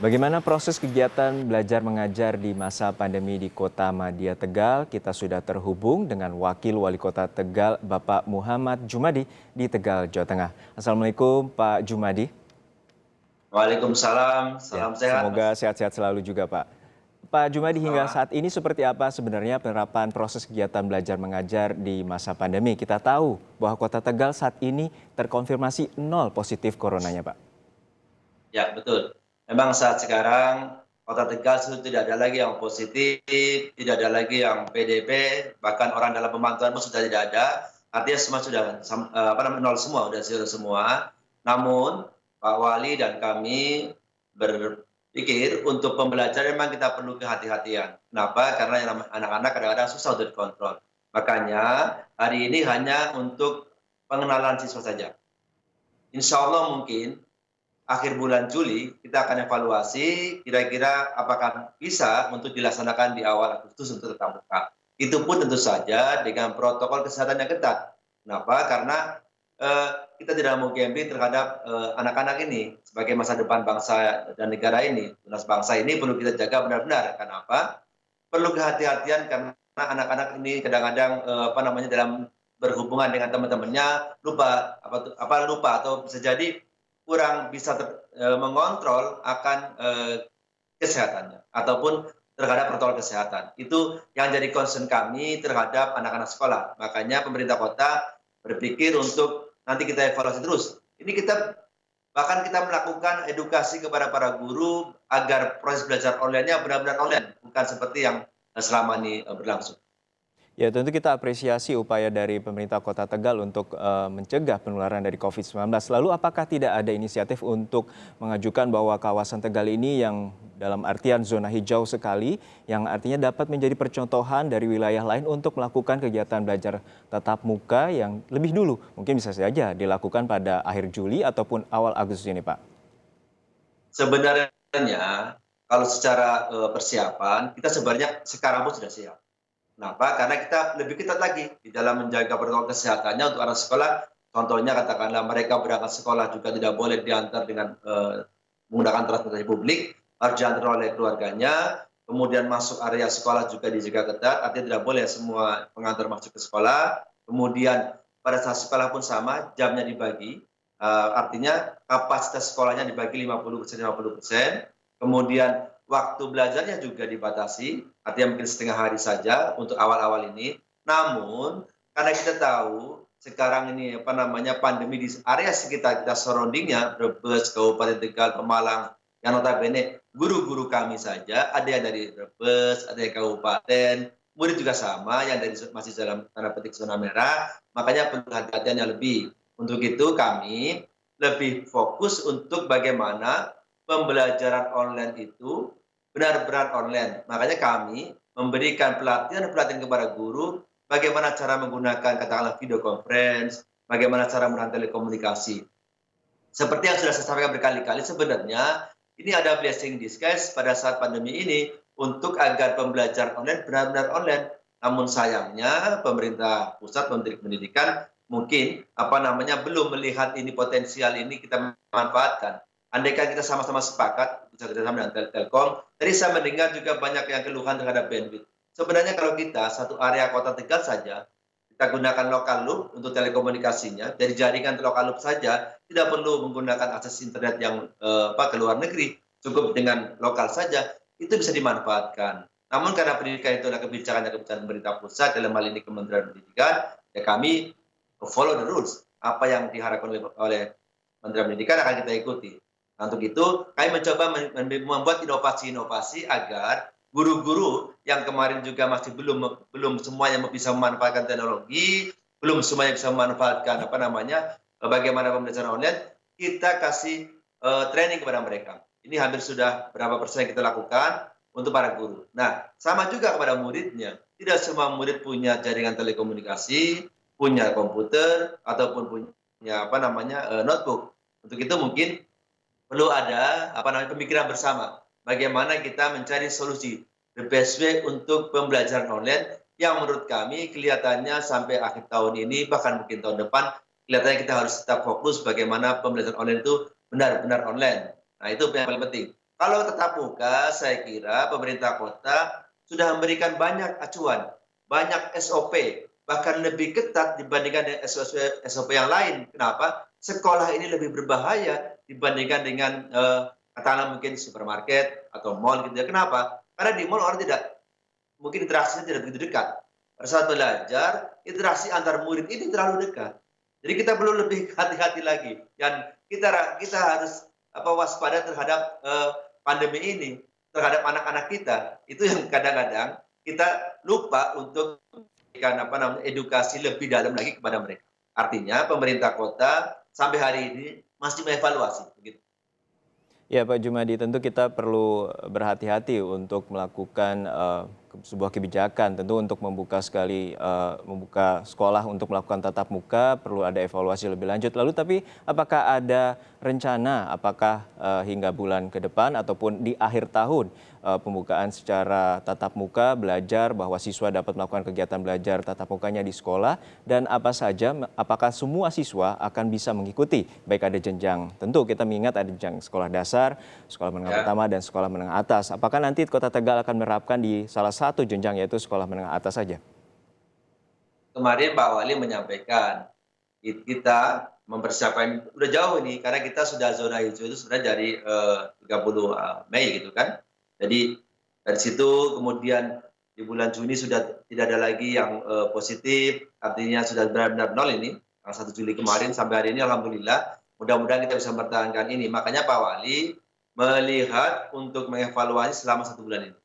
Bagaimana proses kegiatan belajar mengajar di masa pandemi di Kota Madia Tegal? Kita sudah terhubung dengan Wakil Wali Kota Tegal, Bapak Muhammad Jumadi di Tegal, Jawa Tengah. Assalamualaikum Pak Jumadi. Waalaikumsalam, Ya, salam sehat Mas. semoga sehat-sehat selalu juga Pak. Pak Jumadi, hingga Sama. saat ini seperti apa sebenarnya penerapan proses kegiatan belajar mengajar di masa pandemi? Kita tahu bahwa Kota Tegal saat ini terkonfirmasi nol positif coronanya Pak. Ya, betul. Memang saat sekarang Kota Tegal sudah tidak ada lagi yang positif, tidak ada lagi yang PDP, bahkan orang dalam pemantauan pun sudah tidak ada. Artinya semua sudah nol semua, sudah zero semua. Namun Pak Wali dan kami berpikir untuk pembelajaran memang kita perlu kehati-hatian. Kenapa? Karena yang namanya anak-anak kadang-kadang susah untuk dikontrol. Makanya hari ini hanya untuk pengenalan siswa saja. Insya Allah mungkin akhir bulan Juli kita akan evaluasi kira-kira apakah bisa untuk dilaksanakan di awal Agustus untuk tetap muka. Itu pun tentu saja dengan protokol kesehatan yang ketat. Kenapa? Karena eh, kita tidak mau gambling terhadap anak-anak ini sebagai masa depan bangsa dan negara ini. Tunas bangsa ini perlu kita jaga benar-benar. Kenapa? Perlu kehati-hatian karena anak-anak ini kadang-kadang dalam berhubungan dengan teman-temannya lupa atau bisa jadi kurang bisa mengontrol akan kesehatannya ataupun terhadap protokol kesehatan. Itu yang jadi concern kami terhadap anak-anak sekolah. Makanya pemerintah kota berpikir untuk nanti kita evaluasi terus. Ini bahkan kita melakukan edukasi kepada para guru agar proses belajar online-nya benar-benar online, bukan seperti yang selama ini berlangsung. Ya, tentu kita apresiasi upaya dari pemerintah Kota Tegal untuk mencegah penularan dari COVID-19. Lalu apakah tidak ada inisiatif untuk mengajukan bahwa kawasan Tegal ini yang dalam artian zona hijau sekali, yang artinya dapat menjadi percontohan dari wilayah lain untuk melakukan kegiatan belajar tatap muka yang lebih dulu? Mungkin bisa saja dilakukan pada akhir Juli ataupun awal Agustus ini, Pak. Sebenarnya kalau secara persiapan kita sebenarnya sekarang pun sudah siap. Kenapa? Karena kita lebih ketat lagi di dalam menjaga protokol kesehatannya untuk anak sekolah. Contohnya katakanlah mereka berangkat sekolah juga tidak boleh diantar dengan menggunakan transportasi publik, harus diantar oleh keluarganya. Kemudian masuk area sekolah juga dijaga ketat, artinya tidak boleh semua pengantar masuk ke sekolah. Kemudian pada saat sekolah pun sama, jamnya dibagi. Artinya kapasitas sekolahnya dibagi 50% 50%. Kemudian waktu belajarnya juga dibatasi, artinya mungkin setengah hari saja untuk awal-awal ini. Namun karena kita tahu sekarang ini pandemi di area sekitar kita surroundingnya, Brebes, Kabupaten Tegal, Pemalang, yang notabene guru-guru kami saja ada yang dari Brebes, ada yang kabupaten, murid juga sama yang dari masih dalam tanda petik zona merah, makanya perlu hati-hatian yang lebih. Untuk itu kami lebih fokus untuk bagaimana pembelajaran online itu benar-benar online. Makanya kami memberikan pelatihan-pelatihan kepada guru bagaimana cara menggunakan katakanlah video conference, bagaimana cara menggunakan telekomunikasi. Seperti yang sudah saya sampaikan berkali-kali, sebenarnya ini ada blessing disguise pada saat pandemi ini untuk agar pembelajaran online benar-benar online. Namun sayangnya pemerintah pusat, Menteri Pendidikan mungkin belum melihat ini potensial ini kita manfaatkan. Andaikan kita sama-sama sepakat bisa kerjasama dengan Telkom, tadi saya mendengar juga banyak yang keluhan terhadap bandwidth. Sebenarnya kalau kita satu area Kota Tegal saja kita gunakan lokal loop untuk telekomunikasinya, dari jaringan lokal loop saja, tidak perlu menggunakan akses internet yang ke luar negeri, cukup dengan lokal saja, itu bisa dimanfaatkan. Namun karena pendidikan itu adalah kebijakan pemerintah pusat, dalam hal ini Kementerian Pendidikan, ya kami follow the rules. Apa yang diharapkan oleh Kementerian Pendidikan akan kita ikuti. Nah, untuk itu kami mencoba membuat inovasi-inovasi agar guru-guru yang kemarin juga masih belum semuanya bisa memanfaatkan teknologi, belum semuanya bisa memanfaatkan bagaimana pembelajaran online, kita kasih training kepada mereka. Ini hampir sudah berapa persen yang kita lakukan untuk para guru. Nah, sama juga kepada muridnya. Tidak semua murid punya jaringan telekomunikasi, punya komputer ataupun punya notebook. Untuk itu mungkin perlu ada pemikiran bersama bagaimana kita mencari solusi the best way untuk pembelajaran online yang menurut kami kelihatannya sampai akhir tahun ini bahkan mungkin tahun depan kelihatannya kita harus tetap fokus bagaimana pembelajaran online itu benar-benar online. Nah, itu yang paling penting. Kalau tatap muka, saya kira pemerintah kota sudah memberikan banyak acuan, banyak SOP, bahkan lebih ketat dibandingkan dengan SOP yang lain. Kenapa? Sekolah ini lebih berbahaya dibandingkan dengan katakanlah mungkin supermarket atau mall gitu ya. Kenapa? Karena di mall orang tidak mungkin interaksinya tidak begitu dekat. Pada saat belajar, interaksi antar murid ini terlalu dekat. Jadi kita perlu lebih hati-hati lagi. Dan kita harus waspada terhadap pandemi ini, terhadap anak-anak kita. Itu yang kadang-kadang kita lupa untuk memberikan edukasi lebih dalam lagi kepada mereka. Artinya pemerintah kota sampai hari ini masih mengevaluasi. Begitu. Ya Pak Jumadi, tentu kita perlu berhati-hati untuk melakukan sebuah kebijakan. Tentu untuk membuka sekolah untuk melakukan tatap muka perlu ada evaluasi lebih lanjut. Lalu tapi apakah ada rencana, apakah hingga bulan ke depan ataupun di akhir tahun pembukaan secara tatap muka belajar bahwa siswa dapat melakukan kegiatan belajar tatap mukanya di sekolah, dan apakah semua siswa akan bisa mengikuti, baik ada jenjang, tentu kita mengingat ada jenjang sekolah dasar, sekolah menengah pertama, dan sekolah menengah atas. Apakah nanti Kota Tegal akan menerapkan di salah satu jenjang, yaitu sekolah menengah atas saja? Kemarin Pak Wali menyampaikan kita mempersiapkan udah jauh nih karena kita sudah zona hijau itu sebenarnya dari 30 Mei gitu kan. Jadi dari situ kemudian di bulan Juni sudah tidak ada lagi yang positif, artinya sudah benar-benar nol ini. Tanggal 1 Juli kemarin sampai hari ini alhamdulillah, mudah-mudahan kita bisa mempertahankan ini. Makanya Pak Wali melihat untuk mengevaluasi selama 1 bulan ini.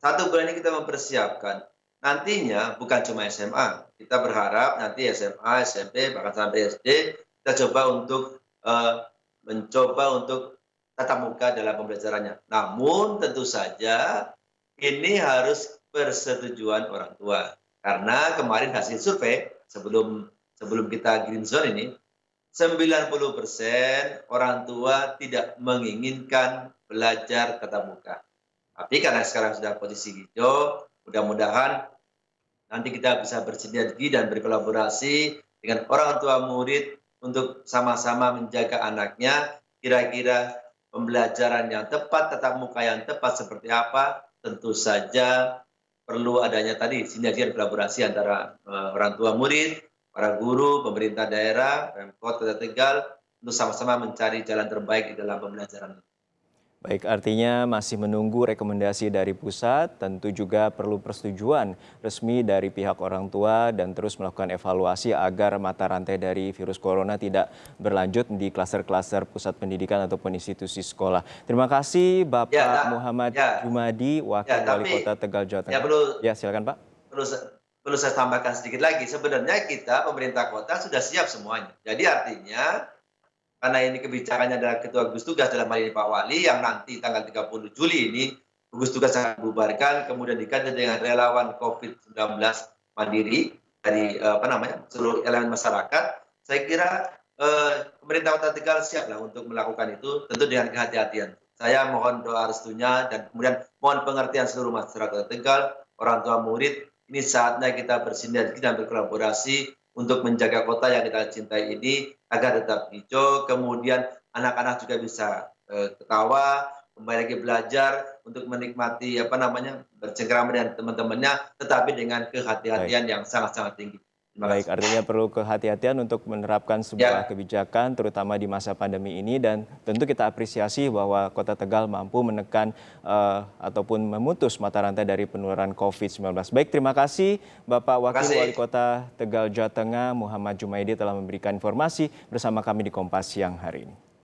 1 bulan ini kita mempersiapkan. Nantinya bukan cuma SMA, kita berharap nanti SMA, SMP, bahkan sampai SD, kita mencoba untuk tatap muka dalam pembelajarannya. Namun tentu saja ini harus persetujuan orang tua. Karena kemarin hasil survei sebelum kita green zone ini, 90% orang tua tidak menginginkan belajar tatap muka. Tapi karena sekarang sudah posisi hijau, mudah-mudahan nanti kita bisa bersinergi dan berkolaborasi dengan orang tua murid untuk sama-sama menjaga anaknya. Kira-kira pembelajaran yang tepat, tatap muka yang tepat seperti apa, tentu saja perlu adanya tadi sinergi dan kolaborasi antara orang tua murid, para guru, pemerintah daerah, Pemkot Kota Tegal, untuk sama-sama mencari jalan terbaik di dalam pembelajaran. Baik, artinya masih menunggu rekomendasi dari pusat, tentu juga perlu persetujuan resmi dari pihak orang tua dan terus melakukan evaluasi agar mata rantai dari virus corona tidak berlanjut di klaster-klaster pusat pendidikan ataupun institusi sekolah. Terima kasih Bapak Muhammad Jumadi, Wakil Wali Kota Tegal, Jawa Tengah. Ya, silakan Pak. Perlu saya tambahkan sedikit lagi, sebenarnya kita pemerintah kota sudah siap semuanya. Jadi artinya karena ini kebijakannya adalah Ketua Gugus Tugas dalam hal ini Pak Wali yang nanti tanggal 30 Juli ini Gugus Tugas akan dibubarkan, kemudian diganti dengan relawan COVID-19 mandiri dari seluruh elemen masyarakat. Saya kira pemerintah Kota Tegal siaplah untuk melakukan itu, tentu dengan kehati-hatian. Saya mohon doa restunya dan kemudian mohon pengertian seluruh masyarakat Tegal, orang tua murid. Ini saatnya kita bersinergi dan berkolaborasi untuk menjaga kota yang kita cintai ini agar tetap hijau, kemudian anak-anak juga bisa ketawa, kembali lagi belajar untuk menikmati bercengkrama dengan teman-temannya, tetapi dengan kehati-hatian yang sangat-sangat tinggi. Baik, artinya perlu kehati-hatian untuk menerapkan sebuah kebijakan terutama di masa pandemi ini, dan tentu kita apresiasi bahwa Kota Tegal mampu menekan ataupun memutus mata rantai dari penularan COVID-19. Baik, terima kasih Bapak Wakil Wali Kota Tegal, Jawa Tengah, Muhammad Jumaidi telah memberikan informasi bersama kami di Kompas siang hari ini.